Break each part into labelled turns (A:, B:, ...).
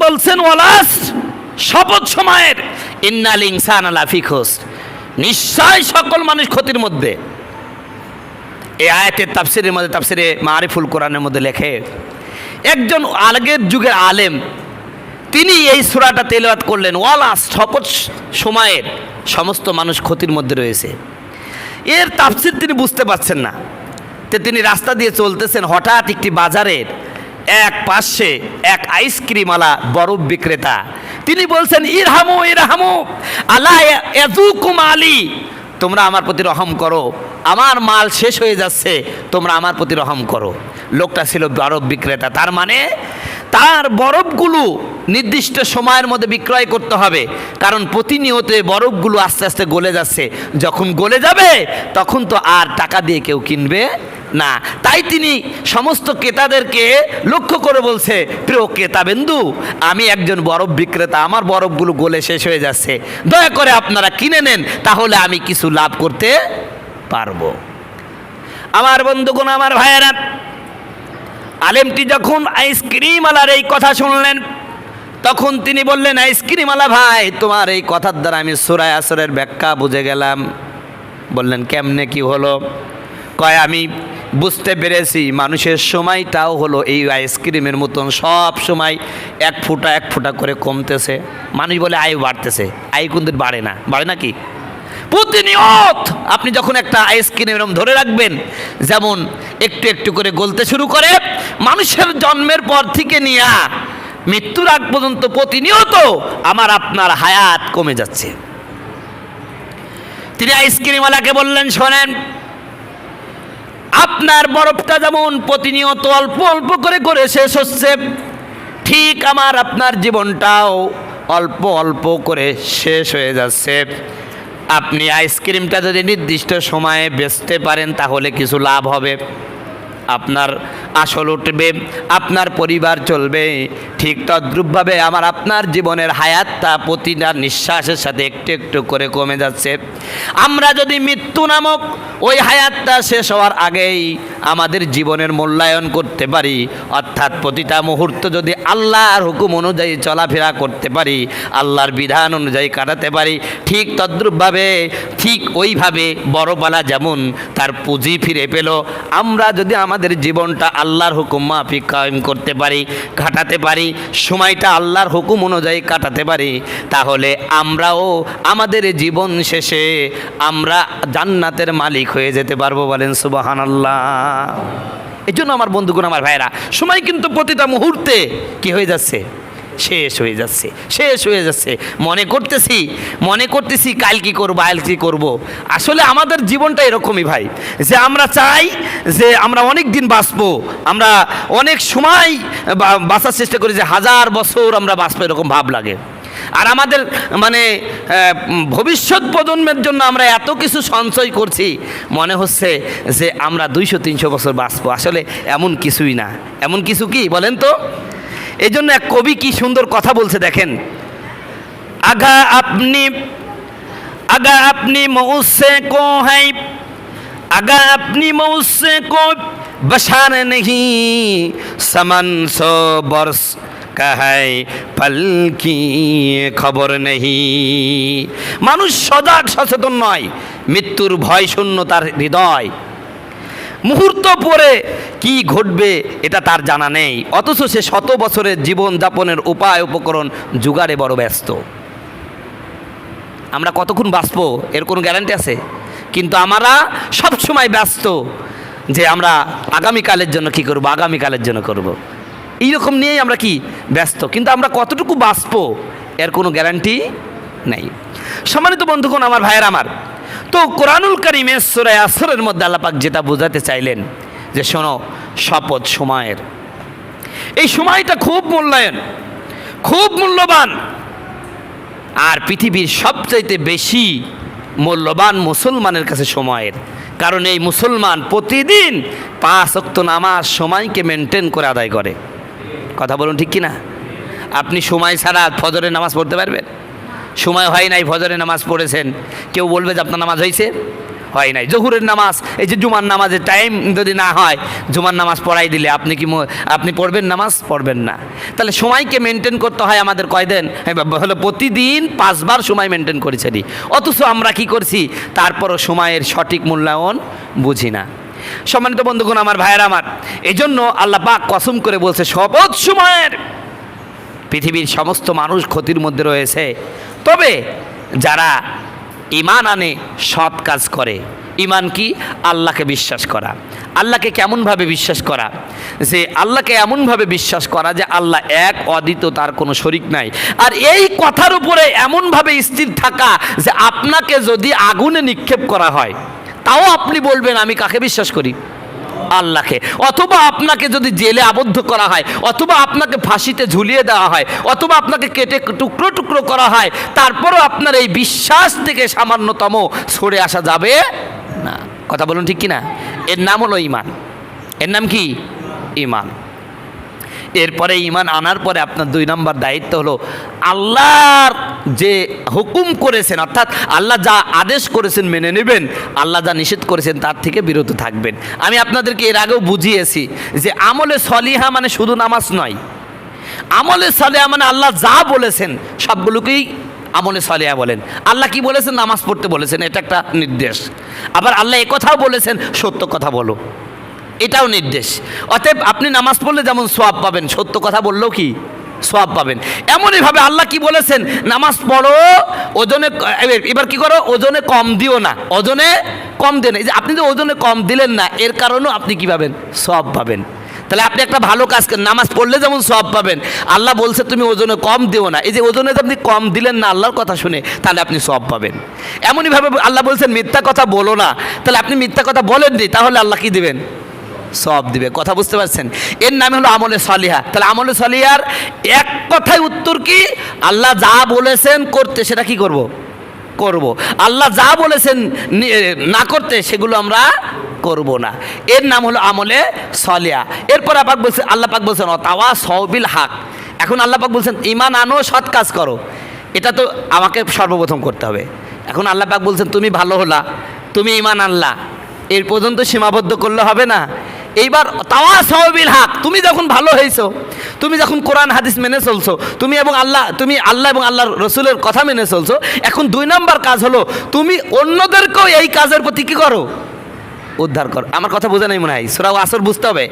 A: বলছেন ওয়ালাস, শপথ সময়ের, ইন্নাল ইনসানা লাফি খুসর, নিশ্চয় সকল মানুষ ক্ষতির মধ্যে। এই আয়াতের তাফসিরের মধ্যে, তাফসিরে মারিফুল কোরআনের মধ্যে লেখে, একজন আগের যুগের আলেম তিনি এই সূরাটা তেলাওয়াত করলেন, ওয়ালাস শপথ সময়ের, সমস্ত মানুষ ক্ষতির মধ্যে রয়েছে। এর তাফসির তিনি বুঝতে পারছেন না। তো তিনি রাস্তা দিয়ে চলতেছেন, হঠাৎ একটি বাজারের এক পাশে এক আইসক্রিমওয়ালা বরফ বিক্রেতা, তিনি বলছেন ইরহামু ইরহামু আলা ইয়াযুকুম আলী, তোমরা আমার প্রতি রহম করো, আমার মাল শেষ হয়ে যাচ্ছে, তোমরা আমার প্রতি রহম করো। লোকটা ছিল বরফ বিক্রেতা, তার মানে তার বরফগুলো নির্দিষ্ট সময়ের মধ্যে বিক্রয় করতে হবে, কারণ প্রতিনিয়ত বরফগুলো আস্তে আস্তে গলে যাচ্ছে, যখন গলে যাবে তখন তো আর টাকা দিয়ে কেউ কিনবে না। তাই তিনি সমস্ত ক্রেতাদেরকে লক্ষ্য করে বলছে, প্রিয় ক্রেতাবিন্দু, আমি একজন বরফ বিক্রেতা, আমার বরফগুলো গলে শেষ হয়ে যাচ্ছে, দয়া করে আপনারা কিনে নেন, তাহলে আমি কিছু লাভ করতে পারবো। আমার বন্ধুগণ, আমার ভাইয়েরা, আলেমটি যখন আইসক্রিমওয়ালার এই কথা শুনলেন, তখন তিনি বললেন, আইসক্রিমওয়ালা ভাই, তোমার এই কথার দ্বারা আমি সূরা আসরের ব্যাখ্যা বুঝে গেলাম। বললেন, কেমনে কি হলো? কয়, আমি বুঝতে পেরেছি মানুষের সময়টাও হলো এই আইসক্রিমের মতন, সব সময় এক ফোঁটা এক ফোঁটা করে কমতেছে। মানুষ বলে আয়ু বাড়তেছে, আয়ু কিন্তু বাড়ে না, বাড়ে না কি? প্রতিনিয়ত আপনি যখন একটা আইসক্রিম এরকম ধরে রাখবেন, যেমন একটু একটু করে গলতে শুরু করে, মানুষের জন্মের পর থেকে নিয়ে মৃত্যুর আগ পর্যন্ত প্রতিনিয়ত আমার আপনার হায়াত কমে যাচ্ছে। তিনি আইসক্রিমওয়ালাকে বললেন, শোনেন, আপনার বরফটা যেমন প্রতিনিয়ত অল্প অল্প করে করে শেষ হচ্ছে, ঠিক আমার আপনার জীবনটাও অল্প অল্প করে শেষ হয়ে যাচ্ছে। আপনি আইসক্রিমটা যদি নির্দিষ্ট সময়ে বেচতে পারেন তাহলে কিছু লাভ হবে, আপনার আসল উঠবে, আপনার পরিবার চলবে। ঠিক তদ্রূপভাবে আমার আপনার জীবনের হায়াতটা প্রতিটা নিঃশ্বাসের সাথে একটু একটু করে কমে যাচ্ছে। আমরা যদি মৃত্যু নামক ওই হায়াতটা শেষ হওয়ার আগেই আমাদের জীবনের মূল্যায়ন করতে পারি, অর্থাৎ প্রতিটা মুহূর্ত যদি আল্লাহর হুকুম অনুযায়ী চলাফেরা করতে পারি, আল্লাহর বিধান অনুযায়ী কাটাতে পারি, ঠিক তদ্রূপভাবে, ঠিক ওইভাবে বড়পালা যেমন তার পুঁজি ফিরে পেল, আমরা যদি আমাদের জীবনটা আল্লাহর হুকুম মাফিক কায়েম করতে পারি, কাটাতে পারি, সময়টা আল্লাহর হুকুম অনুযায়ী কাটাতে পারি, তাহলে আমরাও আমাদের জীবন শেষে আমরা জান্নাতের মালিক হয়ে যেতে পারবো। বলেন সুবহানাল্লাহ। এই জন্য আমার বন্ধুগণ, আমার ভাইরা, সময় কিন্তু প্রতিটা মুহূর্তে কি হয়ে যাচ্ছে? শেষ হয়ে যাচ্ছে, শেষ হয়ে যাচ্ছে। মনে করতেছি কাল কি করবো, আল কি করবো। আসলে আমাদের জীবনটা এরকমই ভাই, যে আমরা চাই যে আমরা অনেক দিন বাঁচবো, আমরা অনেক সময় বাঁচার চেষ্টা করি, যে 1000 বছর আমরা বাঁচবো, এরকম ভাব লাগে। আর আমাদের মানে ভবিষ্যৎ প্রজন্মের জন্য আমরা এত কিছু সঞ্চয় করছি, মনে হচ্ছে যে আমরা 200-300 বছর বাঁচবো। আসলে এমন কিছুই না। এমন কিছু কি বলেন তো? এই জন্য এক কবি কি সুন্দর কথা বলছে, দেখেন, আগা আপনি মৌসে কো হ্যাঁ, আগা আপনি মৌসে কো বসার নেহি, সমন সো বর্ষ কাহাই পল কি খবর নেহি। মানুষ সজাগ সচেতন নয়, মৃত্যুর ভয় শূন্য তার হৃদয়, মুহূর্ত পরে কি ঘটবে এটা তার জানা নেই, অথচ সে 100 বছরের জীবন যাপনের উপায় উপকরণ জোগাড়ে বড় ব্যস্ত। আমরা কতক্ষণ বাঁচবো এর কোনো গ্যারান্টি আছে? কিন্তু আমরা সবসময় ব্যস্ত যে আমরা আগামীকালের জন্য কি করব, আগামীকালের জন্য করব, এইরকম নিয়েই আমরা কি ব্যস্ত। কিন্তু আমরা কতটুকু বাঁচবো এর কোনো গ্যারান্টি নেই। সম্মানিত বন্ধুগণ, আমার ভাইয়ের আমার, তো কোরআনুল কারীমের সূরা আসরের মধ্যে আল্লাহ পাক যেটা বোঝাতে চাইলেন, যে শোনো, শপথ সময়ের, এই সময়টা খুব মূল্যায়ন, খুব মূল্যবান। আর পৃথিবীর সবচাইতে বেশি মূল্যবান মুসলমানের কাছে সময়ের, কারণ এই মুসলমান প্রতিদিন 5 ওয়াক্ত নামাজ সময়কে মেনটেন করে আদায় করে। কথা বলুন, ঠিক কি না? আপনি সময় ছাড়া ফজরের নামাজ পড়তে পারবেন? সময় হয় নাই, ফজরের নামাজ পড়েছেন, কেউ বলবে যে আপনার নামাজ হয়েছে? হয় নাই। জোহরের নামাজ, এই যে জুমার নামাজের টাইম যদি না হয়, জুমার নামাজ পড়াই দিলে আপনি পড়বেন? নামাজ পড়বেন না। তাহলে সময়কে মেনটেন করতে হয় আমাদের কয়দিন হলো? প্রতিদিন 5 বার সময় মেনটেন করেছি, অথচ আমরা কি করছি? তারপরও সময়ের সঠিক মূল্যায়ন বুঝি না। সম্মানিত বন্ধুগণ, আমার ভাইয়েরা আমার, এই জন্য আল্লাহ পাক কসম করে বলছে, শপথ সময়ের, পৃথিবীর সমস্ত মানুষ ক্ষতির মধ্যে রয়েছে, তবে যারা ঈমান আনে, সৎ কাজ করে। ঈমান কি? আল্লাহকে বিশ্বাস করা। আল্লাহকে কেমনভাবে বিশ্বাস করা? যে আল্লাহকে এমনভাবে বিশ্বাস করা যে আল্লাহ এক, অদ্বিতীয়, তার কোনো শরিক নাই। আর এই কথার উপরে এমনভাবে স্থির থাকা যে আপনাকে যদি আগুনে নিক্ষেপ করা হয়, তাও আপনি বলবেন আমি কাকে বিশ্বাস করি? আল্লাহকে। অথবা আপনাকে যদি জেলে আবদ্ধ করা হয়, অথবা আপনাকে ফাঁসিতে ঝুলিয়ে দেওয়া হয়, অথবা আপনাকে কেটে টুকরো টুকরো করা হয়, তারপরও আপনার এই বিশ্বাস থেকে সামান্যতম সরে আসা যাবে না। কথা বলুন, ঠিক কি না? এর নাম হলো ঈমান। এর নাম কি? ঈমান। এরপরে ঈমান আনার পরে আপনার 2 নম্বর দায়িত্ব হলো আল্লাহর যে হুকুম করেছেন, অর্থাৎ আল্লাহ যা আদেশ করেছেন মেনে নেবেন, আল্লাহ যা নিষেধ করেছেন তার থেকে বিরত থাকবেন। আমি আপনাদেরকে এর আগেও বুঝিয়েছি যে আমলে সলিহা মানে শুধু নামাজ নয়। আমলে সলিহা মানে আল্লাহ যা বলেছেন সবগুলোকেই আমলে সলিহা বলেন। আল্লাহ কি বলেছেন? নামাজ পড়তে বলেছেন, এটা একটা নির্দেশ। আবার আল্লাহ একথাও বলেছেন, সত্য কথা বলো, এটাও নির্দেশ। অতএব আপনি নামাজ পড়লে যেমন সওয়াব পাবেন, সত্য কথা বললেও কি সওয়াব পাবেন। এমনইভাবে আল্লাহ কি বলেছেন? নামাজ পড়ো, ওজনে, এবার কি করো? ওজনে কম দিও না, ওজনে কম দেন। এই যে আপনি যে ওজনে কম দিলেন না, এর কারণেও আপনি কি পাবেন? সওয়াব পাবেন। তাহলে আপনি একটা ভালো কাজ করেন, নামাজ পড়লে যেমন সওয়াব পাবেন, আল্লাহ বলছে তুমি ওজনে কম দিও না। এই যে ওজনে আপনি কম দিলেন না আল্লাহর কথা শুনে, তাহলে আপনি সওয়াব পাবেন। এমনইভাবে আল্লাহ বলছেন মিথ্যা কথা বলো না, তাহলে আপনি মিথ্যা কথা বলেননি, তাহলে আল্লাহ কি দিবেন? সওয়াব দিবে। কথা বুঝতে পারছেন? এর নাম হলো আমলে সলিহা। তাহলে আমলে সলিহার এক কথায় উত্তর কি? আল্লাহ যা বলেছেন করতে, সেটা কি করব? করব। আল্লাহ যা বলেছেন না করতে, সেগুলো আমরা করব না। এর নাম হলো আমলে সলিহা। এরপর আল্লাহ পাক বলছেন তাওয়াসাউ বিল হক। এখন আল্লাহ পাক বলছেন ঈমান আনো, সৎ কাজ করো। এটা তো আমাকে সর্বপ্রথম করতে হবে। এখন আল্লাহ পাক বলছেন তুমি ভালো হলা, তুমি ঈমান আনলা, এর পর্যন্ত সীমাবদ্ধ করলে হবে না। এইবার তাওয়াসাউ বিল হক, তুমি যখন ভালো হয়েছো, তুমি যখন কোরআন হাদিস মেনে চলছো, তুমি আল্লাহ এবং আল্লাহর রসুলের কথা মেনে চলছো, এখন 2 নম্বর কাজ হলো তুমি অন্যদেরকেও এই কাজের প্রতি কি করো? উদ্ধার করো। আমার কথা বোঝা নাই মনে হয়, সূরা আসর বুঝতে হবে।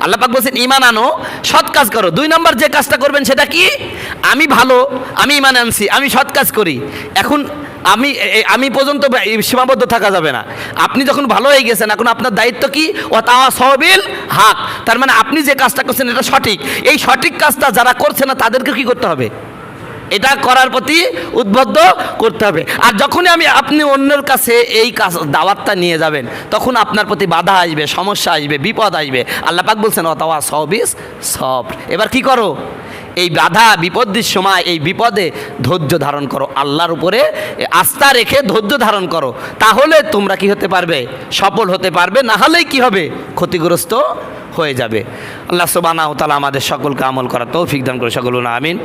A: আল্লাহ পাক বলছেন ঈমান আনো, সৎ কাজ করো। 2 নম্বর যে কাজটা করবেন সেটা কি? আমি ভালো, আমি ঈমান আনছি, আমি সৎ কাজ করি। এখন আমি পর্যন্ত সীমাবদ্ধ থাকা যাবে না। আপনি যখন ভালো হয়ে গেছেন, এখন আপনার দায়িত্ব কি? তাওয়াসাউ বিল হক। তার মানে আপনি যে কাজটা করছেন এটা সঠিক। এই সঠিক কাজটা যারা করছে না তাদেরকে কি করতে হবে? এটা করার প্রতি উদ্বুদ্ধ করতে হবে। আর যখনই আপনি অন্যের কাছে এই কাজ দাওয়াতটা নিয়ে যাবেন, তখন আপনার প্রতি বাধা আসবে, সমস্যা আসবে, বিপদ আসবে। আল্লাহ পাক বলছেন তাওয়াসাউ বিস সবর। এবার কি করো? এই বাধা বিপদের সময়, এই বিপদে ধৈর্য ধারণ করো, আল্লাহর উপরে আস্থা রেখে ধৈর্য ধারণ করো। তাহলে তোমরা কি হতে পারবে? সফল হতে পারবে। না হলেই কি হবে? ক্ষতিগ্রস্ত হয়ে যাবে। আল্লাহ সুবহানাহু ওয়া তাআলা আমাদের সকলকে আমল করার তৌফিক দান করে সকল আমিন।